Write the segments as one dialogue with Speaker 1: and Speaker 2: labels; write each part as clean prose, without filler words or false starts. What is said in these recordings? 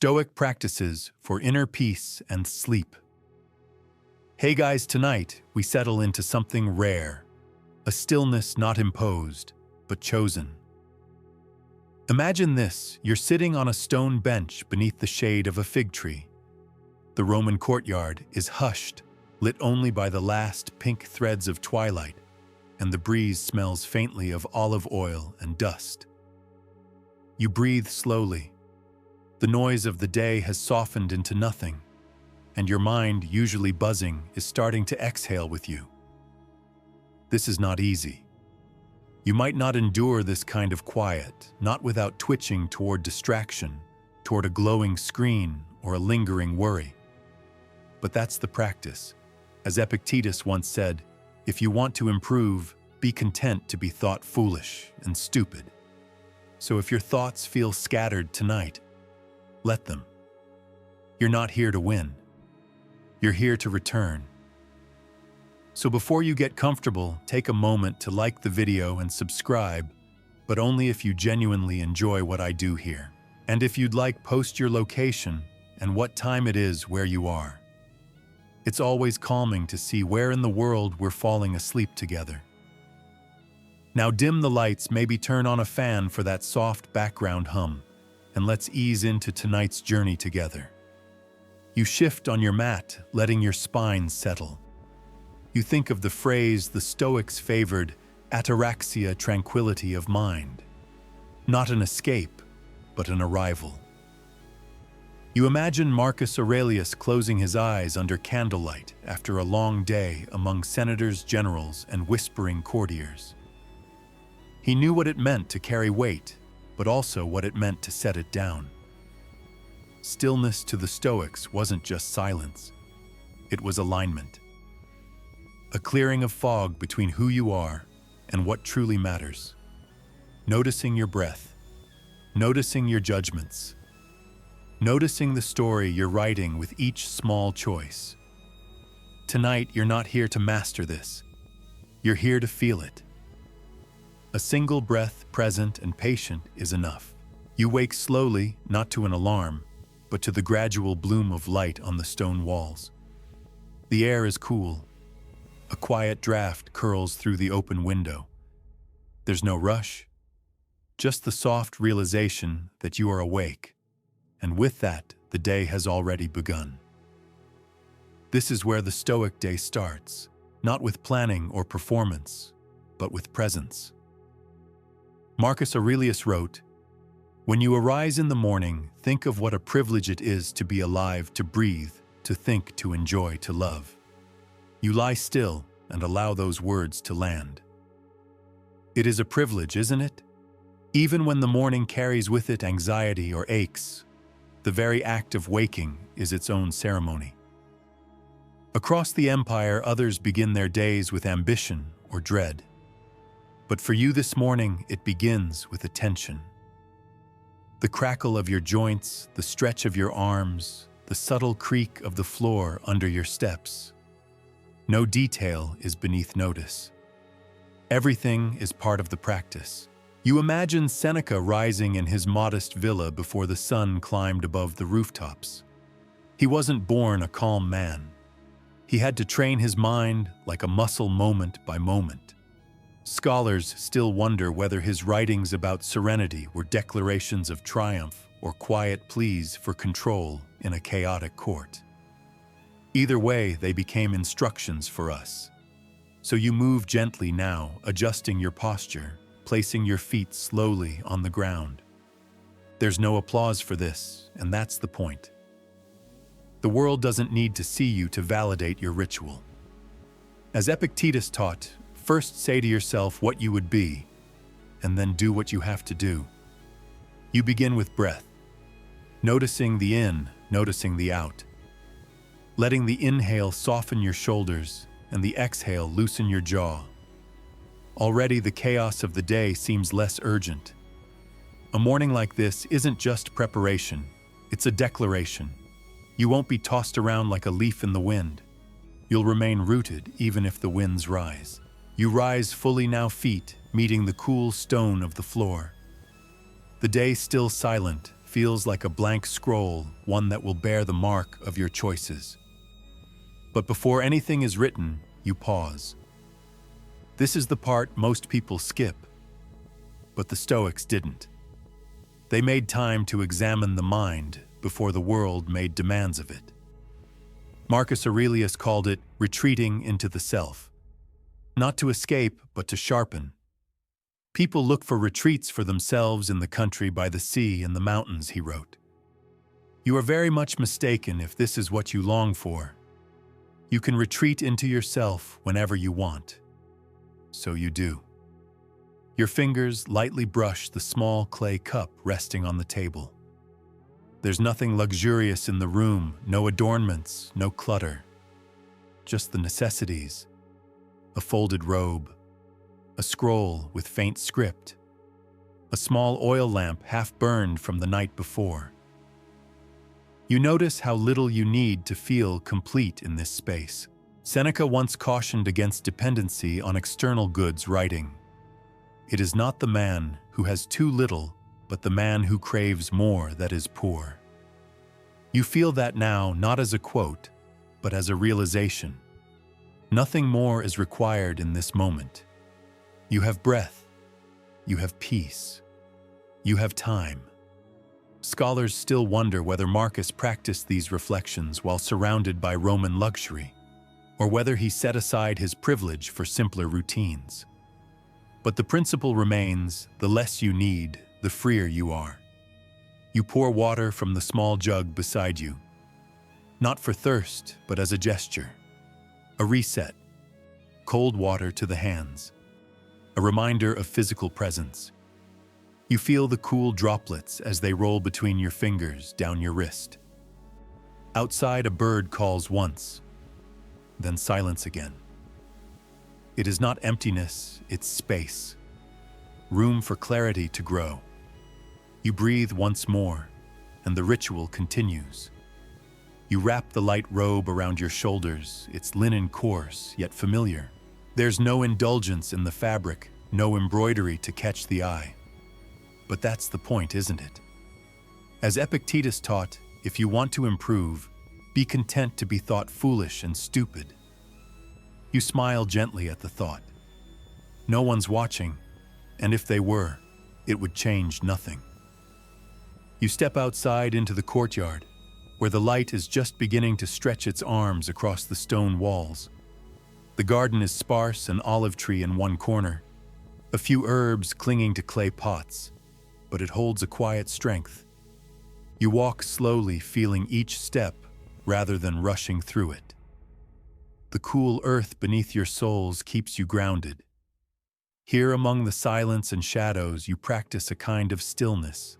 Speaker 1: Stoic practices for inner peace and sleep. Hey guys, tonight we settle into something rare, a stillness not imposed, but chosen. Imagine this, you're sitting on a stone bench beneath the shade of a fig tree. The Roman courtyard is hushed, lit only by the last pink threads of twilight, and the breeze smells faintly of olive oil and dust. You breathe slowly. The noise of the day has softened into nothing, and your mind, usually buzzing, is starting to exhale with you. This is not easy. You might not endure this kind of quiet, not without twitching toward distraction, toward a glowing screen or a lingering worry. But that's the practice. As Epictetus once said, if you want to improve, be content to be thought foolish and stupid. So if your thoughts feel scattered tonight, let them. You're not here to win. You're here to return. So before you get comfortable, take a moment to like the video and subscribe, but only if you genuinely enjoy what I do here. And if you'd like, post your location and what time it is where you are. It's always calming to see where in the world we're falling asleep together. Now dim the lights, maybe turn on a fan for that soft background hum, and let's ease into tonight's journey together. You shift on your mat, letting your spine settle. You think of the phrase the Stoics favored, ataraxia, tranquility of mind. Not an escape, but an arrival. You imagine Marcus Aurelius closing his eyes under candlelight after a long day among senators, generals, and whispering courtiers. He knew what it meant to carry weight, but also what it meant to set it down. Stillness to the Stoics wasn't just silence. It was alignment. A clearing of fog between who you are and what truly matters. Noticing your breath. Noticing your judgments. Noticing the story you're writing with each small choice. Tonight, you're not here to master this. You're here to feel it. A single breath, present and patient, is enough. You wake slowly, not to an alarm, but to the gradual bloom of light on the stone walls. The air is cool. A quiet draft curls through the open window. There's no rush, just the soft realization that you are awake, and with that, the day has already begun. This is where the Stoic day starts, not with planning or performance, but with presence. Marcus Aurelius wrote, "When you arise in the morning, think of what a privilege it is to be alive, to breathe, to think, to enjoy, to love." You lie still and allow those words to land. It is a privilege, isn't it? Even when the morning carries with it anxiety or aches, the very act of waking is its own ceremony. Across the empire, others begin their days with ambition or dread. But for you this morning, it begins with attention. The crackle of your joints, the stretch of your arms, the subtle creak of the floor under your steps. No detail is beneath notice. Everything is part of the practice. You imagine Seneca rising in his modest villa before the sun climbed above the rooftops. He wasn't born a calm man. He had to train his mind like a muscle moment by moment. Scholars still wonder whether his writings about serenity were declarations of triumph or quiet pleas for control in a chaotic court. Either way, they became instructions for us. So you move gently now, adjusting your posture, placing your feet slowly on the ground. There's no applause for this, and that's the point. The world doesn't need to see you to validate your ritual. As Epictetus taught, first say to yourself what you would be, and then do what you have to do. You begin with breath, noticing the in, noticing the out. Letting the inhale soften your shoulders and the exhale loosen your jaw. Already the chaos of the day seems less urgent. A morning like this isn't just preparation, it's a declaration. You won't be tossed around like a leaf in the wind. You'll remain rooted even if the winds rise. You rise fully now, feet meeting the cool stone of the floor. The day still silent, feels like a blank scroll, one that will bear the mark of your choices. But before anything is written, you pause. This is the part most people skip, but the Stoics didn't. They made time to examine the mind before the world made demands of it. Marcus Aurelius called it retreating into the self. Not to escape, but to sharpen. People look for retreats for themselves in the country by the sea and the mountains, he wrote. You are very much mistaken if this is what you long for. You can retreat into yourself whenever you want. So you do. Your fingers lightly brush the small clay cup resting on the table. There's nothing luxurious in the room, no adornments, no clutter. Just the necessities. A folded robe, a scroll with faint script, a small oil lamp half burned from the night before. You notice how little you need to feel complete in this space. Seneca once cautioned against dependency on external goods, writing, "It is not the man who has too little, but the man who craves more that is poor." You feel that now not as a quote, but as a realization. Nothing more is required in this moment. You have breath, you have peace, you have time. Scholars still wonder whether Marcus practiced these reflections while surrounded by Roman luxury, or whether he set aside his privilege for simpler routines. But the principle remains: the less you need, the freer you are. You pour water from the small jug beside you, not for thirst, but as a gesture. A reset, cold water to the hands, a reminder of physical presence. You feel the cool droplets as they roll between your fingers down your wrist. Outside, a bird calls once, then silence again. It is not emptiness, it's space, room for clarity to grow. You breathe once more, and the ritual continues. You wrap the light robe around your shoulders, its linen coarse yet familiar. There's no indulgence in the fabric, no embroidery to catch the eye. But that's the point, isn't it? As Epictetus taught, if you want to improve, be content to be thought foolish and stupid. You smile gently at the thought. No one's watching, and if they were, it would change nothing. You step outside into the courtyard, where the light is just beginning to stretch its arms across the stone walls. The garden is sparse, an olive tree in one corner, a few herbs clinging to clay pots, but it holds a quiet strength. You walk slowly, feeling each step rather than rushing through it. The cool earth beneath your soles keeps you grounded. Here among the silence and shadows, you practice a kind of stillness,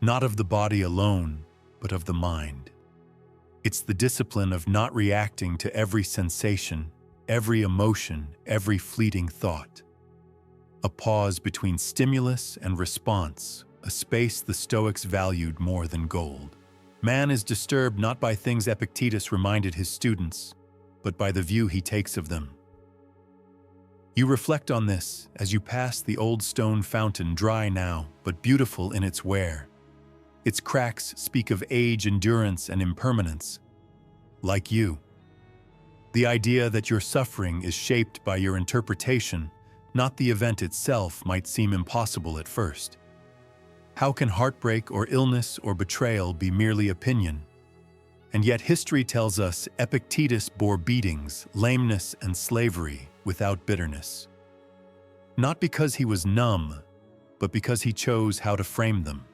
Speaker 1: not of the body alone, but of the mind. It's the discipline of not reacting to every sensation, every emotion, every fleeting thought. A pause between stimulus and response, a space the Stoics valued more than gold. Man is disturbed not by things Epictetus reminded his students, but by the view he takes of them. You reflect on this as you pass the old stone fountain, dry now, but beautiful in its wear. Its cracks speak of age, endurance, and impermanence. Like you. The idea that your suffering is shaped by your interpretation, not the event itself, might seem impossible at first. How can heartbreak or illness or betrayal be merely opinion? And yet history tells us Epictetus bore beatings, lameness, and slavery without bitterness. Not because he was numb, but because he chose how to frame them.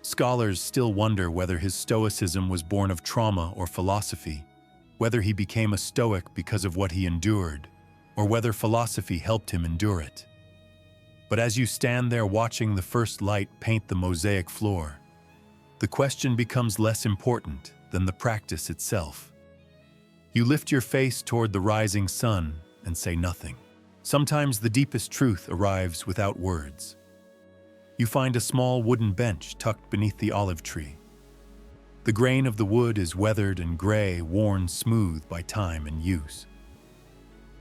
Speaker 1: Scholars still wonder whether his Stoicism was born of trauma or philosophy, whether he became a Stoic because of what he endured, or whether philosophy helped him endure it. But as you stand there watching the first light paint the mosaic floor, the question becomes less important than the practice itself. You lift your face toward the rising sun and say nothing. Sometimes the deepest truth arrives without words. You find a small wooden bench tucked beneath the olive tree. The grain of the wood is weathered and gray, worn smooth by time and use.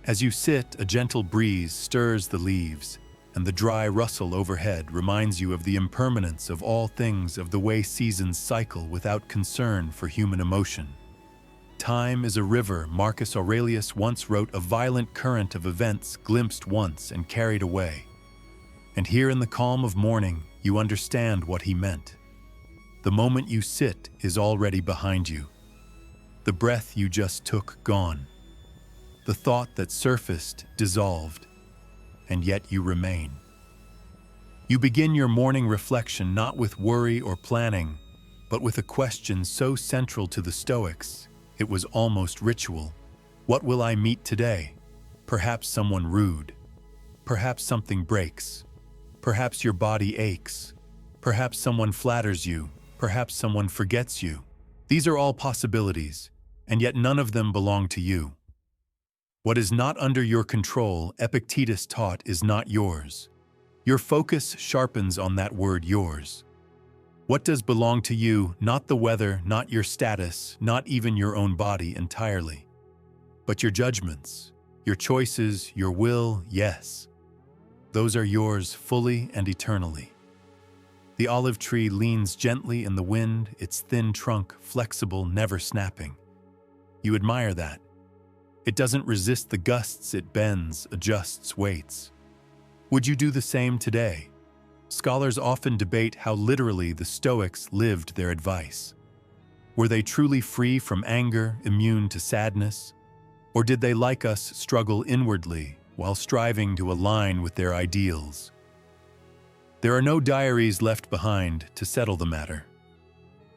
Speaker 1: As you sit, a gentle breeze stirs the leaves, and the dry rustle overhead reminds you of the impermanence of all things, of the way seasons cycle without concern for human emotion. Time is a river, Marcus Aurelius once wrote, a violent current of events glimpsed once and carried away. And here in the calm of morning, you understand what he meant. The moment you sit is already behind you. The breath you just took gone. The thought that surfaced dissolved, and yet you remain. You begin your morning reflection not with worry or planning, but with a question so central to the Stoics, it was almost ritual. What will I meet today? Perhaps someone rude. Perhaps something breaks. Perhaps your body aches. Perhaps someone flatters you. Perhaps someone forgets you. These are all possibilities, and yet none of them belong to you. What is not under your control, Epictetus taught, is not yours. Your focus sharpens on that word, yours. What does belong to you? Not the weather, not your status, not even your own body entirely, but your judgments, your choices, your will, yes. Those are yours fully and eternally. The olive tree leans gently in the wind, its thin trunk flexible, never snapping. You admire that. It doesn't resist the gusts, it bends, adjusts, waits. Would you do the same today? Scholars often debate how literally the Stoics lived their advice. Were they truly free from anger, immune to sadness? Or did they, like us, struggle inwardly while striving to align with their ideals? There are no diaries left behind to settle the matter.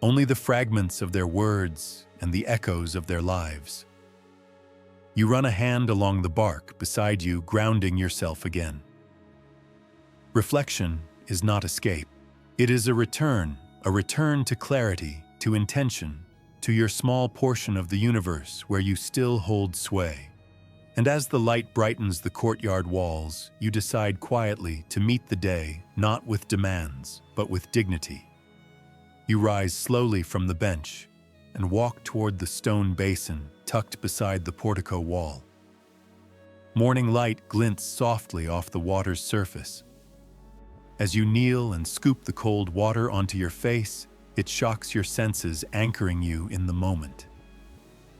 Speaker 1: Only the fragments of their words and the echoes of their lives. You run a hand along the bark beside you, grounding yourself again. Reflection is not escape. It is a return to clarity, to intention, to your small portion of the universe where you still hold sway. And as the light brightens the courtyard walls, you decide quietly to meet the day, not with demands, but with dignity. You rise slowly from the bench and walk toward the stone basin tucked beside the portico wall. Morning light glints softly off the water's surface. As you kneel and scoop the cold water onto your face, it shocks your senses, anchoring you in the moment.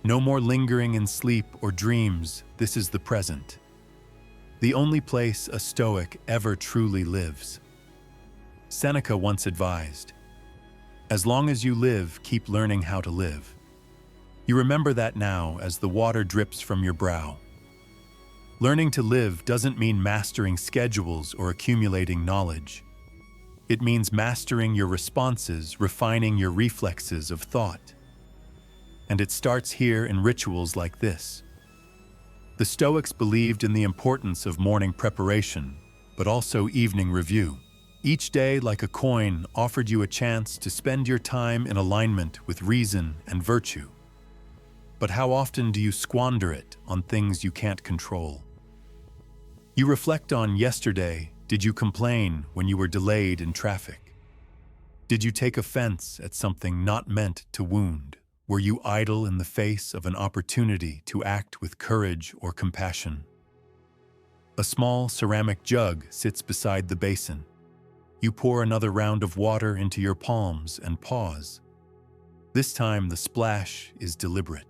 Speaker 1: No more lingering in sleep or dreams, this is the present. The only place a Stoic ever truly lives. Seneca once advised, "As long as you live, keep learning how to live." You remember that now as the water drips from your brow. Learning to live doesn't mean mastering schedules or accumulating knowledge. It means mastering your responses, refining your reflexes of thought. And it starts here in rituals like this. The Stoics believed in the importance of morning preparation, but also evening review. Each day, like a coin, offered you a chance to spend your time in alignment with reason and virtue. But how often do you squander it on things you can't control? You reflect on yesterday. Did you complain when you were delayed in traffic? Did you take offense at something not meant to wound? Were you idle in the face of an opportunity to act with courage or compassion? A small ceramic jug sits beside the basin. You pour another round of water into your palms and pause. This time the splash is deliberate.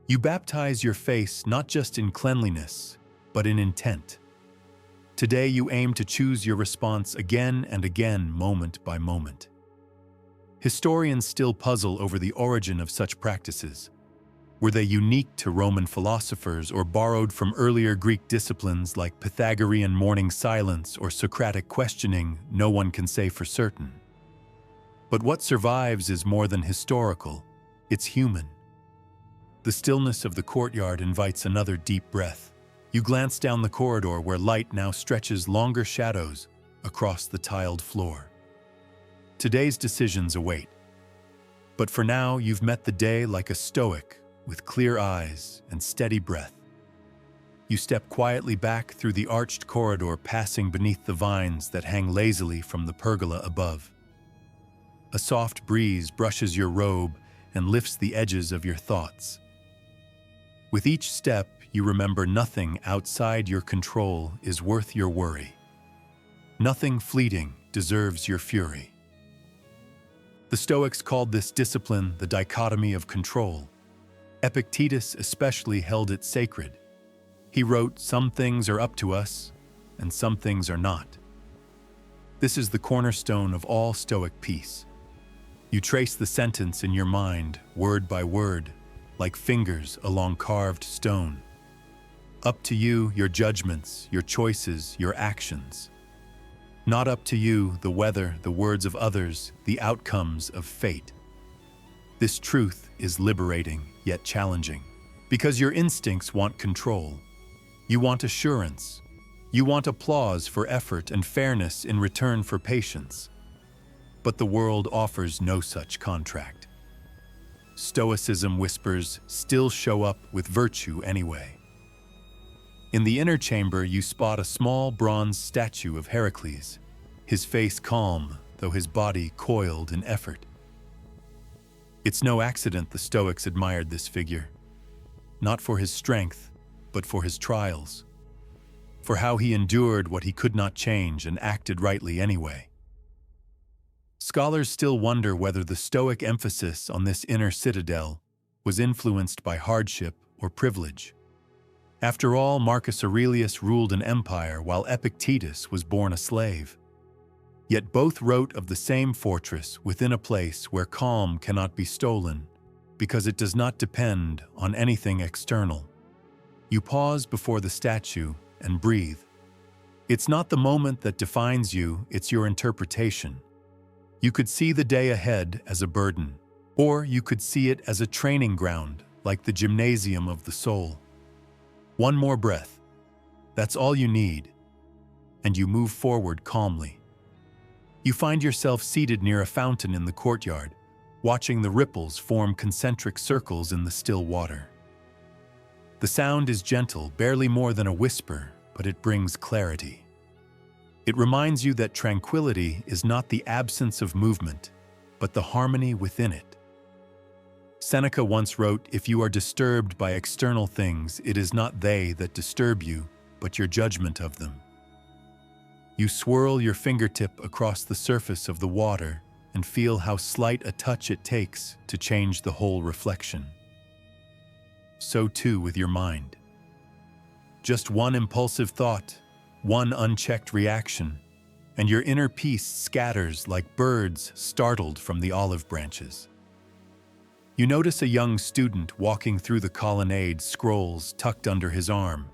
Speaker 1: You baptize your face not just in cleanliness, but in intent. Today you aim to choose your response again and again, moment by moment. Historians still puzzle over the origin of such practices. Were they unique to Roman philosophers or borrowed from earlier Greek disciplines like Pythagorean morning silence or Socratic questioning? No one can say for certain. But what survives is more than historical, it's human. The stillness of the courtyard invites another deep breath. You glance down the corridor where light now stretches longer shadows across the tiled floor. Today's decisions await. But for now, you've met the day like a Stoic, with clear eyes and steady breath. You step quietly back through the arched corridor, passing beneath the vines that hang lazily from the pergola above. A soft breeze brushes your robe and lifts the edges of your thoughts. With each step, you remember nothing outside your control is worth your worry. Nothing fleeting deserves your fury. The Stoics called this discipline the dichotomy of control. Epictetus especially held it sacred. He wrote, "Some things are up to us, and some things are not." This is the cornerstone of all Stoic peace. You trace the sentence in your mind, word by word, like fingers along carved stone. Up to you, your judgments, your choices, your actions. Not up to you, the weather, the words of others, the outcomes of fate. This truth is liberating, yet challenging, because your instincts want control. You want assurance. You want applause for effort and fairness in return for patience. But the world offers no such contract. Stoicism whispers, "Still show up with virtue anyway." In the inner chamber, you spot a small bronze statue of Heracles, his face calm, though his body coiled in effort. It's no accident the Stoics admired this figure, not for his strength, but for his trials, for how he endured what he could not change and acted rightly anyway. Scholars still wonder whether the Stoic emphasis on this inner citadel was influenced by hardship or privilege. After all, Marcus Aurelius ruled an empire while Epictetus was born a slave. Yet both wrote of the same fortress within a place where calm cannot be stolen, because it does not depend on anything external. You pause before the statue and breathe. It's not the moment that defines you, it's your interpretation. You could see the day ahead as a burden, or you could see it as a training ground, like the gymnasium of the soul. One more breath. That's all you need, and you move forward calmly. You find yourself seated near a fountain in the courtyard, watching the ripples form concentric circles in the still water. The sound is gentle, barely more than a whisper, but it brings clarity. It reminds you that tranquility is not the absence of movement, but the harmony within it. Seneca once wrote, "If you are disturbed by external things, it is not they that disturb you, but your judgment of them." You swirl your fingertip across the surface of the water and feel how slight a touch it takes to change the whole reflection. So too with your mind. Just one impulsive thought, one unchecked reaction, and your inner peace scatters like birds startled from the olive branches. You notice a young student walking through the colonnade, scrolls tucked under his arm.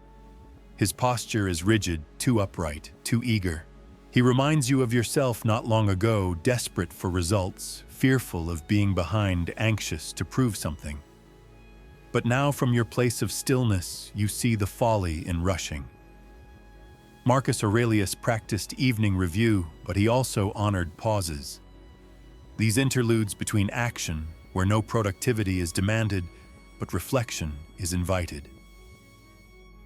Speaker 1: His posture is rigid, too upright, too eager. He reminds you of yourself not long ago, desperate for results, fearful of being behind, anxious to prove something. But now from your place of stillness, you see the folly in rushing. Marcus Aurelius practiced evening review, but he also honored pauses. These interludes between action, where no productivity is demanded, but reflection is invited.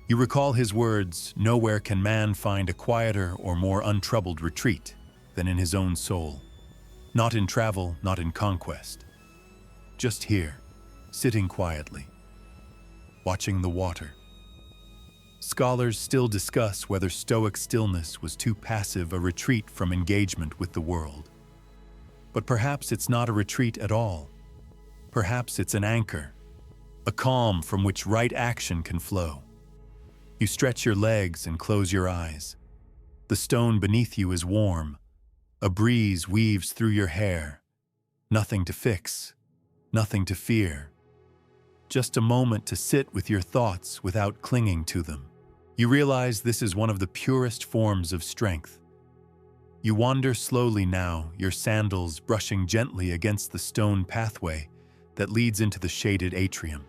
Speaker 1: You recall his words, "Nowhere can man find a quieter or more untroubled retreat than in his own soul. Not in travel, not in conquest. Just here, sitting quietly, watching the water." Scholars still discuss whether Stoic stillness was too passive a retreat from engagement with the world. But perhaps it's not a retreat at all. Perhaps it's an anchor, a calm from which right action can flow. You stretch your legs and close your eyes. The stone beneath you is warm. A breeze weaves through your hair. Nothing to fix, nothing to fear. Just a moment to sit with your thoughts without clinging to them. You realize this is one of the purest forms of strength. You wander slowly now, your sandals brushing gently against the stone pathway that leads into the shaded atrium.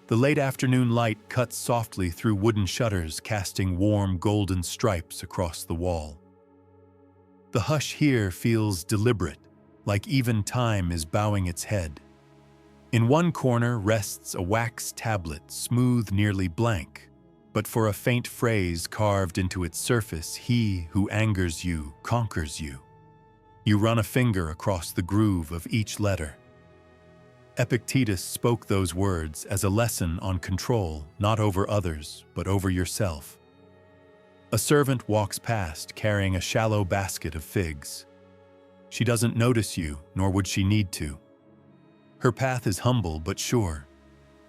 Speaker 1: The late afternoon light cuts softly through wooden shutters, casting warm golden stripes across the wall. The hush here feels deliberate, like even time is bowing its head. In one corner rests a wax tablet, smooth, nearly blank, but for a faint phrase carved into its surface, "He who angers you conquers you." You run a finger across the groove of each letter. Epictetus spoke those words as a lesson on control, not over others, but over yourself. A servant walks past carrying a shallow basket of figs. She doesn't notice you, nor would she need to. Her path is humble but sure.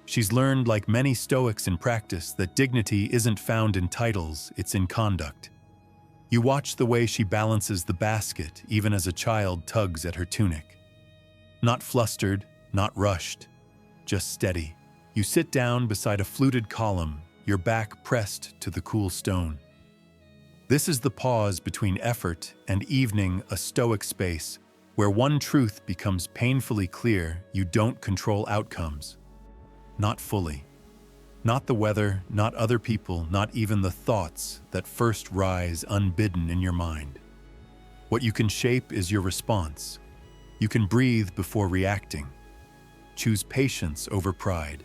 Speaker 1: She's learned, like many Stoics in practice, that dignity isn't found in titles, it's in conduct. You watch the way she balances the basket, even as a child tugs at her tunic. Not flustered, not rushed, just steady. You sit down beside a fluted column, your back pressed to the cool stone. This is the pause between effort and evening, a Stoic space where one truth becomes painfully clear: you don't control outcomes. Not fully. Not the weather, not other people, not even the thoughts that first rise unbidden in your mind. What you can shape is your response. You can breathe before reacting. Choose patience over pride.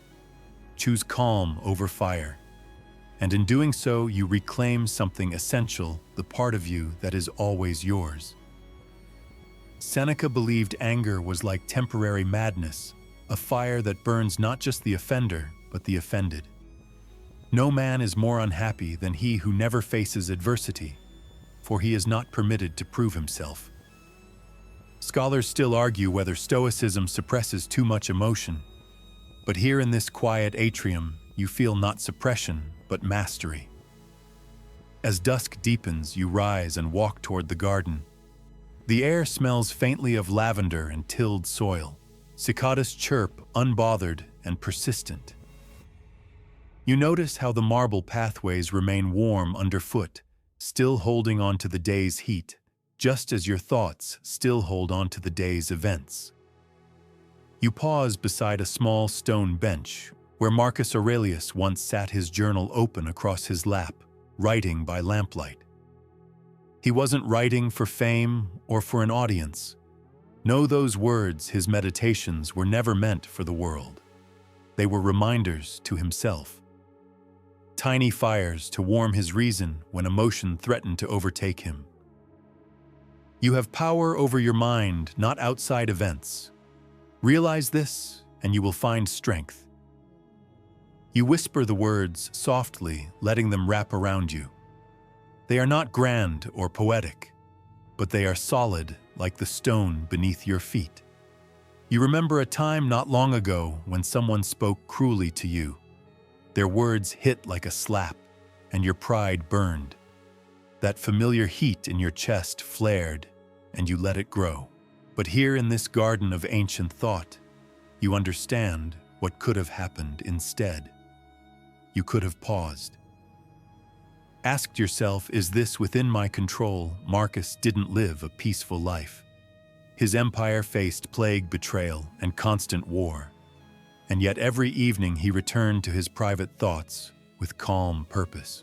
Speaker 1: Choose calm over fire. And in doing so, you reclaim something essential, the part of you that is always yours. Seneca believed anger was like temporary madness, a fire that burns not just the offender, but the offended. No man is more unhappy than he who never faces adversity, for he is not permitted to prove himself. Scholars still argue whether Stoicism suppresses too much emotion, but here in this quiet atrium, you feel not suppression, but mastery. As dusk deepens, you rise and walk toward the garden. The air smells faintly of lavender and tilled soil. Cicadas chirp, unbothered and persistent. You notice how the marble pathways remain warm underfoot, still holding on to the day's heat, just as your thoughts still hold on to the day's events. You pause beside a small stone bench, where Marcus Aurelius once sat, his journal open across his lap, writing by lamplight. He wasn't writing for fame or for an audience. No, those words, his meditations, were never meant for the world. They were reminders to himself. Tiny fires to warm his reason when emotion threatened to overtake him. You have power over your mind, not outside events. Realize this, and you will find strength. You whisper the words softly, letting them wrap around you. They are not grand or poetic, but they are solid, like the stone beneath your feet. You remember a time not long ago when someone spoke cruelly to you. Their words hit like a slap, and your pride burned. That familiar heat in your chest flared, and you let it grow. But here in this garden of ancient thought, you understand what could have happened instead. You could have paused. Asked yourself, is this within my control? Marcus didn't live a peaceful life. His empire faced plague, betrayal, and constant war. And yet every evening he returned to his private thoughts with calm purpose.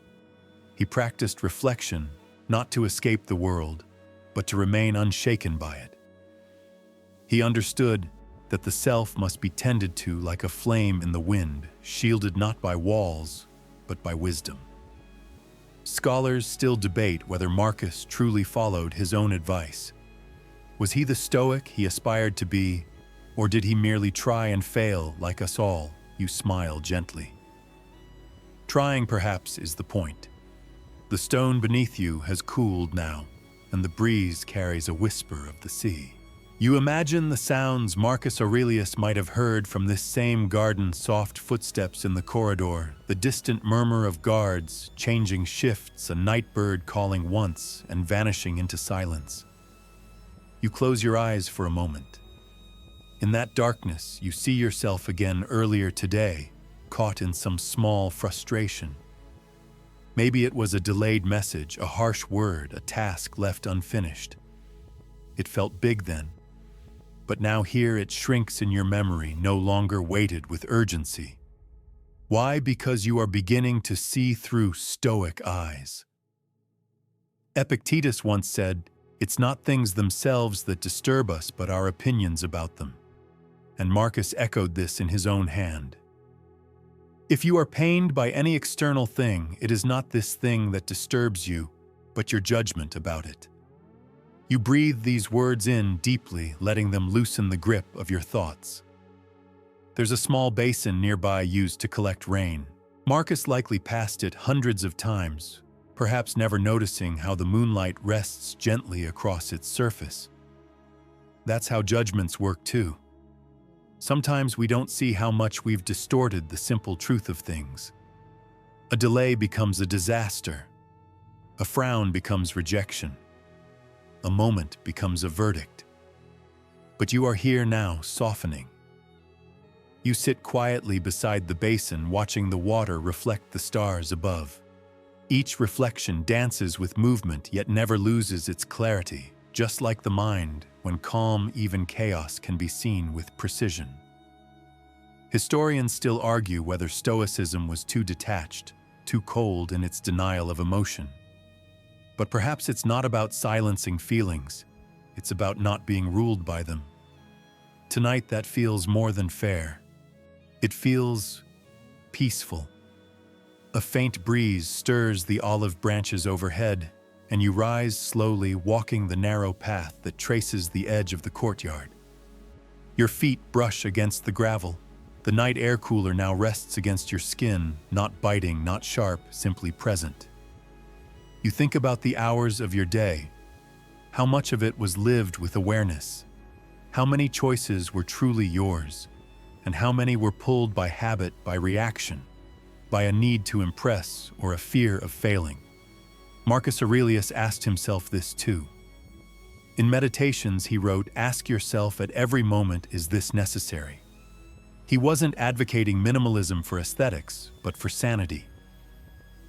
Speaker 1: He practiced reflection, not to escape the world, but to remain unshaken by it. He understood that the self must be tended to like a flame in the wind, shielded not by walls, but by wisdom. Scholars still debate whether Marcus truly followed his own advice. Was he the Stoic he aspired to be, or did he merely try and fail like us all? You smile gently. Trying, perhaps, is the point. The stone beneath you has cooled now, and the breeze carries a whisper of the sea. You imagine the sounds Marcus Aurelius might have heard from this same garden: soft footsteps in the corridor, the distant murmur of guards, changing shifts, a night bird calling once and vanishing into silence. You close your eyes for a moment. In that darkness, you see yourself again earlier today, caught in some small frustration. Maybe it was a delayed message, a harsh word, a task left unfinished. It felt big then. But now here it shrinks in your memory, no longer weighted with urgency. Why? Because you are beginning to see through Stoic eyes. Epictetus once said, "It's not things themselves that disturb us, but our opinions about them." And Marcus echoed this in his own hand. If you are pained by any external thing, it is not this thing that disturbs you, but your judgment about it. You breathe these words in deeply, letting them loosen the grip of your thoughts. There's a small basin nearby used to collect rain. Marcus likely passed it hundreds of times, perhaps never noticing how the moonlight rests gently across its surface. That's how judgments work too. Sometimes we don't see how much we've distorted the simple truth of things. A delay becomes a disaster. A frown becomes rejection. A moment becomes a verdict. But you are here now, softening. You sit quietly beside the basin, watching the water reflect the stars above. Each reflection dances with movement, yet never loses its clarity, just like the mind, when calm, even chaos can be seen with precision. Historians still argue whether Stoicism was too detached, too cold in its denial of emotion. But perhaps it's not about silencing feelings, it's about not being ruled by them. Tonight that feels more than fair. It feels peaceful. A faint breeze stirs the olive branches overhead, and you rise slowly, walking the narrow path that traces the edge of the courtyard. Your feet brush against the gravel. The night air cooler now rests against your skin, not biting, not sharp, simply present. You think about the hours of your day. How much of it was lived with awareness? How many choices were truly yours? And how many were pulled by habit, by reaction, by a need to impress or a fear of failing? Marcus Aurelius asked himself this too. In Meditations, he wrote, "Ask yourself at every moment, is this necessary?" He wasn't advocating minimalism for aesthetics, but for sanity.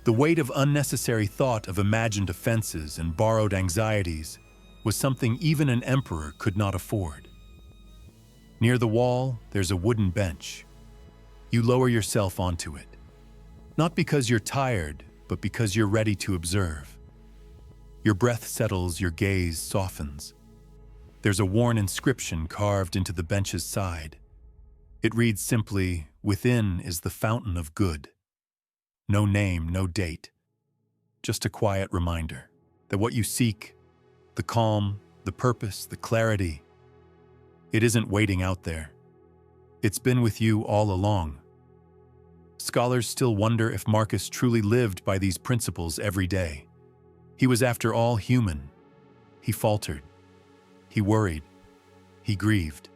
Speaker 1: The weight of unnecessary thought, of imagined offenses and borrowed anxieties, was something even an emperor could not afford. Near the wall, there's a wooden bench. You lower yourself onto it. Not because you're tired, but because you're ready to observe. Your breath settles, your gaze softens. There's a worn inscription carved into the bench's side. It reads simply, "Within is the fountain of good." No name, no date. Just a quiet reminder that what you seek, the calm, the purpose, the clarity, it isn't waiting out there. It's been with you all along. Scholars still wonder if Marcus truly lived by these principles every day. He was, after all, human. He faltered. He worried. He grieved.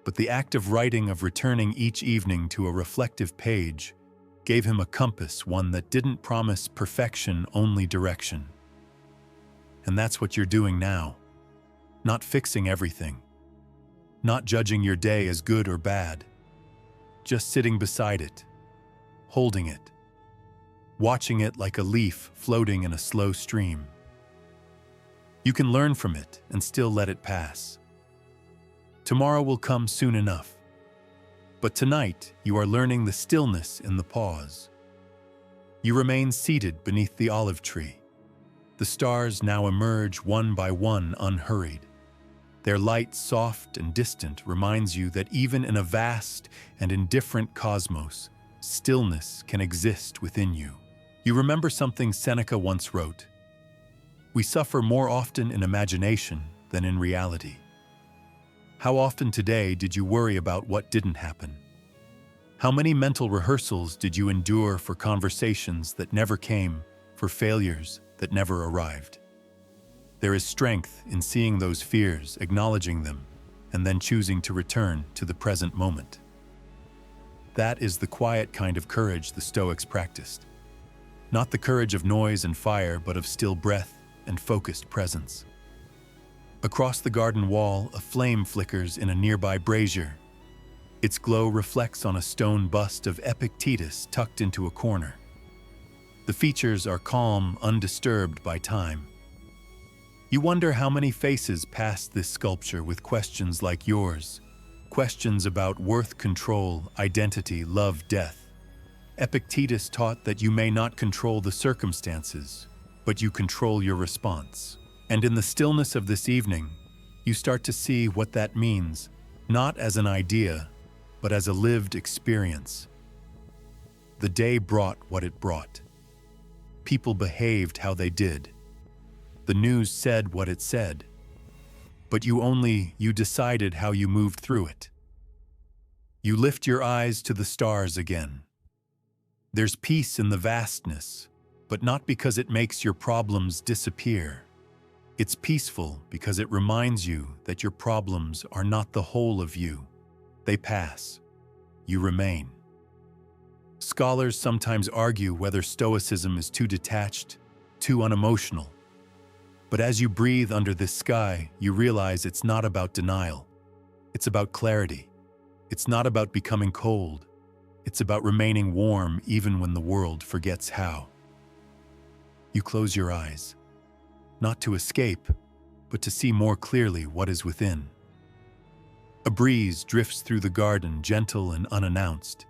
Speaker 1: But the act of writing, of returning each evening to a reflective page, gave him a compass, one that didn't promise perfection, only direction. And that's what you're doing now. Not fixing everything. Not judging your day as good or bad. Just sitting beside it, holding it, watching it like a leaf floating in a slow stream. You can learn from it and still let it pass. Tomorrow will come soon enough. But tonight, you are learning the stillness in the pause. You remain seated beneath the olive tree. The stars now emerge one by one, unhurried. Their light, soft and distant, reminds you that even in a vast and indifferent cosmos, stillness can exist within you. You remember something Seneca once wrote: "We suffer more often in imagination than in reality." How often today did you worry about what didn't happen? How many mental rehearsals did you endure for conversations that never came, for failures that never arrived? There is strength in seeing those fears, acknowledging them, and then choosing to return to the present moment. That is the quiet kind of courage the Stoics practiced. Not the courage of noise and fire, but of still breath and focused presence. Across the garden wall, a flame flickers in a nearby brazier. Its glow reflects on a stone bust of Epictetus tucked into a corner. The features are calm, undisturbed by time. You wonder how many faces passed this sculpture with questions like yours. Questions about worth, control, identity, love, death. Epictetus taught that you may not control the circumstances, but you control your response. And in the stillness of this evening, you start to see what that means, not as an idea, but as a lived experience. The day brought what it brought. People behaved how they did. The news said what it said. But you decided how you moved through it. You lift your eyes to the stars again. There's peace in the vastness, but not because it makes your problems disappear. It's peaceful because it reminds you that your problems are not the whole of you. They pass. You remain. Scholars sometimes argue whether Stoicism is too detached, too unemotional. But as you breathe under this sky, you realize it's not about denial. It's about clarity. It's not about becoming cold. It's about remaining warm even when the world forgets how. You close your eyes, not to escape, but to see more clearly what is within. A breeze drifts through the garden, gentle and unannounced.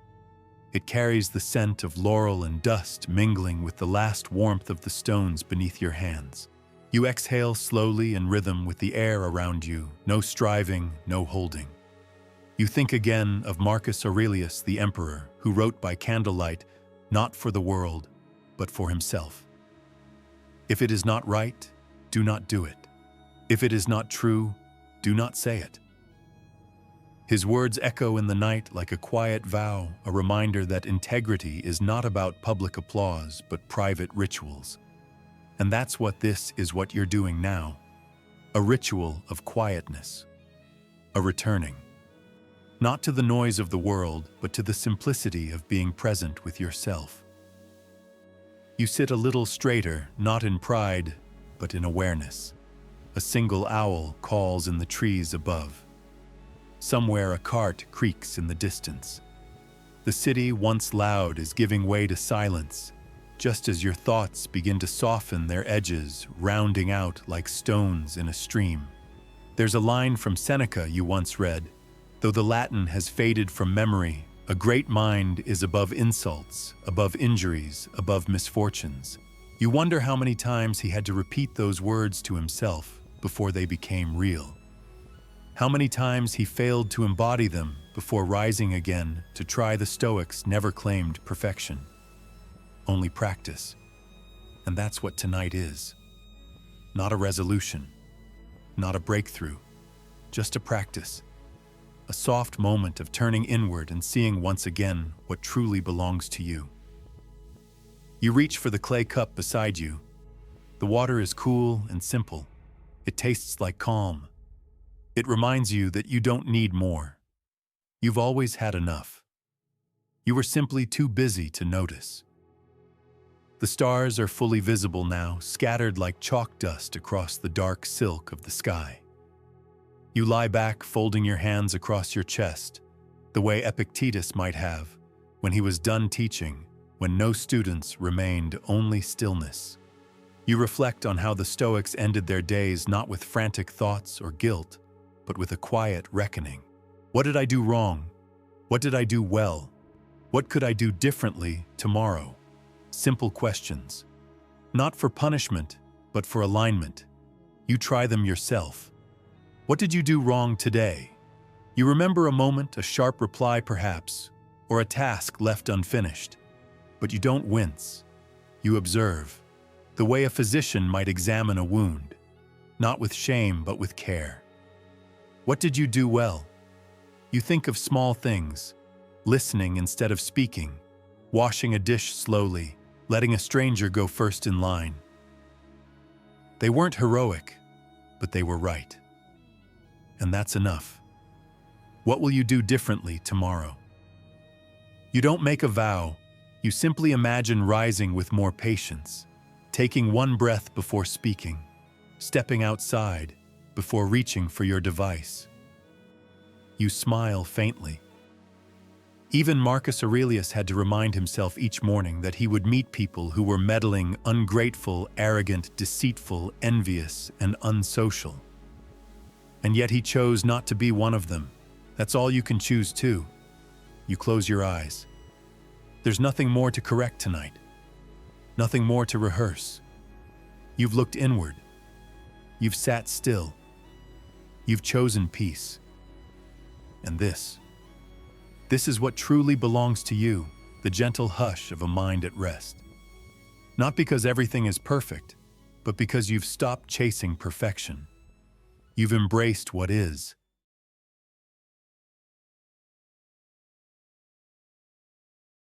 Speaker 1: It carries the scent of laurel and dust mingling with the last warmth of the stones beneath your hands. You exhale slowly in rhythm with the air around you, no striving, no holding. You think again of Marcus Aurelius, the emperor, who wrote by candlelight, not for the world, but for himself. If it is not right, do not do it. If it is not true, do not say it. His words echo in the night like a quiet vow, a reminder that integrity is not about public applause, but private rituals. And that's what this is, what you're doing now. A ritual of quietness. A returning. Not to the noise of the world, but to the simplicity of being present with yourself. You sit a little straighter, not in pride, but in awareness. A single owl calls in the trees above. Somewhere a cart creaks in the distance. The city, once loud, is giving way to silence, just as your thoughts begin to soften their edges, rounding out like stones in a stream. There's a line from Seneca you once read: though the Latin has faded from memory, a great mind is above insults, above injuries, above misfortunes. You wonder how many times he had to repeat those words to himself before they became real. How many times he failed to embody them before rising again to try. The Stoics never claimed perfection, only practice. And that's what tonight is. Not a resolution, not a breakthrough, just a practice. A soft moment of turning inward and seeing once again what truly belongs to you. You reach for the clay cup beside you. The water is cool and simple. It tastes like calm. It reminds you that you don't need more. You've always had enough. You were simply too busy to notice. The stars are fully visible now, scattered like chalk dust across the dark silk of the sky. You lie back, folding your hands across your chest, the way Epictetus might have when he was done teaching, when no students remained, only stillness. You reflect on how the Stoics ended their days not with frantic thoughts or guilt, but with a quiet reckoning. What did I do wrong? What did I do well? What could I do differently tomorrow? Simple questions. Not for punishment, but for alignment. You try them yourself. What did you do wrong today? You remember a moment, a sharp reply perhaps, or a task left unfinished. But you don't wince. You observe, the way a physician might examine a wound, not with shame but with care. What did you do well? You think of small things, listening instead of speaking, washing a dish slowly, letting a stranger go first in line. They weren't heroic, but they were right. And that's enough. What will you do differently tomorrow? You don't make a vow, you simply imagine rising with more patience, taking one breath before speaking, stepping outside before reaching for your device. You smile faintly. Even Marcus Aurelius had to remind himself each morning that he would meet people who were meddling, ungrateful, arrogant, deceitful, envious, and unsocial. And yet he chose not to be one of them. That's all you can choose too. You close your eyes. There's nothing more to correct tonight. Nothing more to rehearse. You've looked inward. You've sat still. You've chosen peace. And this is what truly belongs to you, the gentle hush of a mind at rest. Not because everything is perfect, but because you've stopped chasing perfection. You've embraced what is,